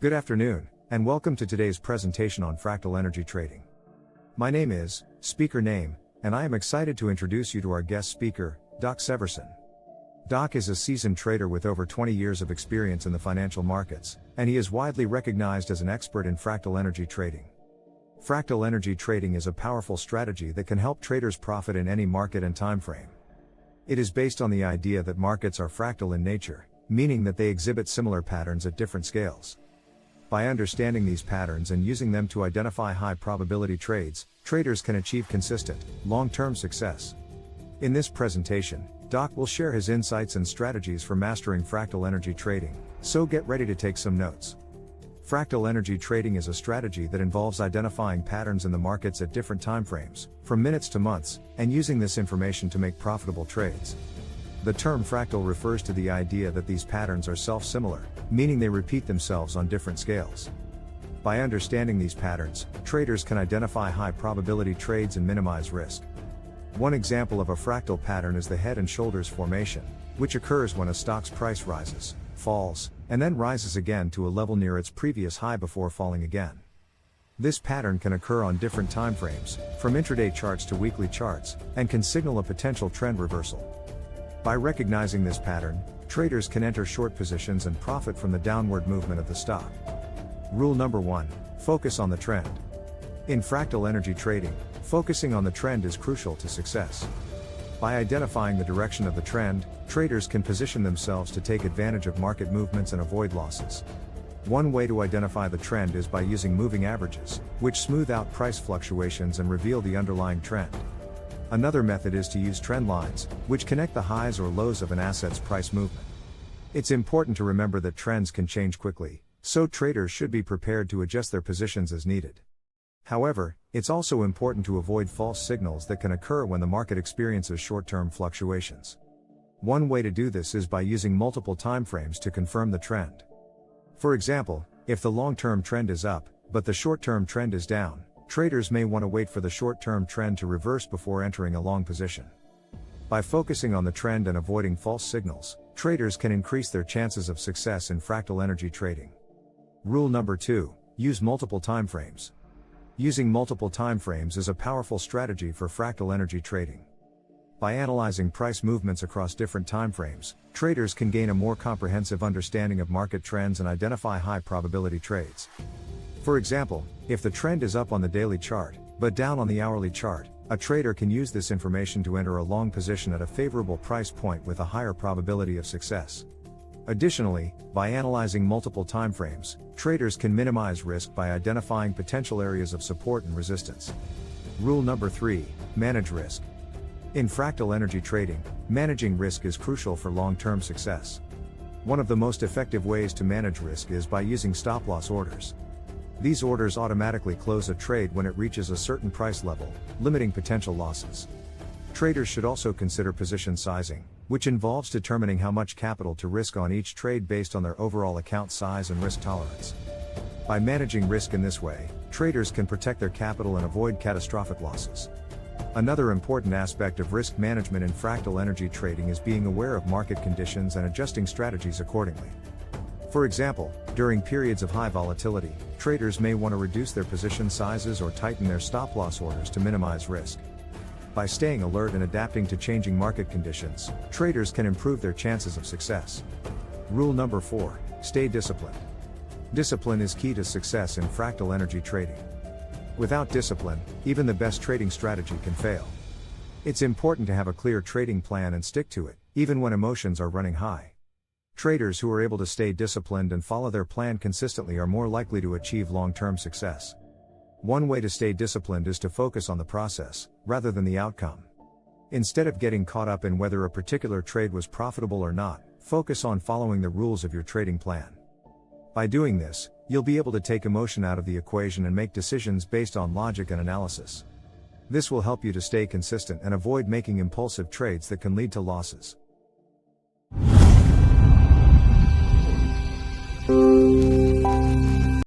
Good afternoon, and welcome to today's presentation on fractal energy trading. My name is, speaker name, and I am excited to introduce you to our guest speaker, Doc Severson. Doc is a seasoned trader with over 20 years of experience in the financial markets, and he is widely recognized as an expert in fractal energy trading. Fractal energy trading is a powerful strategy that can help traders profit in any market and time frame. It is based on the idea that markets are fractal in nature, meaning that they exhibit similar patterns at different scales. By understanding these patterns and using them to identify high probability trades, traders can achieve consistent, long-term success. In this presentation, Doc will share his insights and strategies for mastering fractal energy trading, so get ready to take some notes. Fractal energy trading is a strategy that involves identifying patterns in the markets at different time frames, from minutes to months, and using this information to make profitable trades. The term fractal refers to the idea that these patterns are self-similar, meaning they repeat themselves on different scales. By understanding these patterns, traders can identify high probability trades and minimize risk. One example of a fractal pattern is the head and shoulders formation, which occurs when a stock's price rises, falls, and then rises again to a level near its previous high before falling again. This pattern can occur on different time frames, from intraday charts to weekly charts, and can signal a potential trend reversal. By recognizing this pattern, traders can enter short positions and profit from the downward movement of the stock. Rule number 1: focus on the trend. In fractal energy trading, focusing on the trend is crucial to success. By identifying the direction of the trend, traders can position themselves to take advantage of market movements and avoid losses. One way to identify the trend is by using moving averages, which smooth out price fluctuations and reveal the underlying trend. Another method is to use trend lines, which connect the highs or lows of an asset's price movement. It's important to remember that trends can change quickly, so traders should be prepared to adjust their positions as needed. However, it's also important to avoid false signals that can occur when the market experiences short-term fluctuations. One way to do this is by using multiple time frames to confirm the trend. For example, if the long-term trend is up, but the short-term trend is down, traders may want to wait for the short-term trend to reverse before entering a long position. By focusing on the trend and avoiding false signals, traders can increase their chances of success in fractal energy trading. Rule number 2: use multiple time frames. Using multiple time frames is a powerful strategy for fractal energy trading. By analyzing price movements across different time frames, traders can gain a more comprehensive understanding of market trends and identify high probability trades. For example, if the trend is up on the daily chart, but down on the hourly chart, a trader can use this information to enter a long position at a favorable price point with a higher probability of success. Additionally, by analyzing multiple time frames, traders can minimize risk by identifying potential areas of support and resistance. Rule number 3: manage risk. In fractal energy trading, managing risk is crucial for long-term success. One of the most effective ways to manage risk is by using stop-loss orders. These orders automatically close a trade when it reaches a certain price level, limiting potential losses. Traders should also consider position sizing, which involves determining how much capital to risk on each trade based on their overall account size and risk tolerance. By managing risk in this way, traders can protect their capital and avoid catastrophic losses. Another important aspect of risk management in fractal energy trading is being aware of market conditions and adjusting strategies accordingly. For example, during periods of high volatility, traders may want to reduce their position sizes or tighten their stop-loss orders to minimize risk. By staying alert and adapting to changing market conditions, traders can improve their chances of success. Rule number 4: stay disciplined. Discipline is key to success in fractal energy trading. Without discipline, even the best trading strategy can fail. It's important to have a clear trading plan and stick to it, even when emotions are running high. Traders who are able to stay disciplined and follow their plan consistently are more likely to achieve long-term success. One way to stay disciplined is to focus on the process, rather than the outcome. Instead of getting caught up in whether a particular trade was profitable or not, focus on following the rules of your trading plan. By doing this, you'll be able to take emotion out of the equation and make decisions based on logic and analysis. This will help you to stay consistent and avoid making impulsive trades that can lead to losses.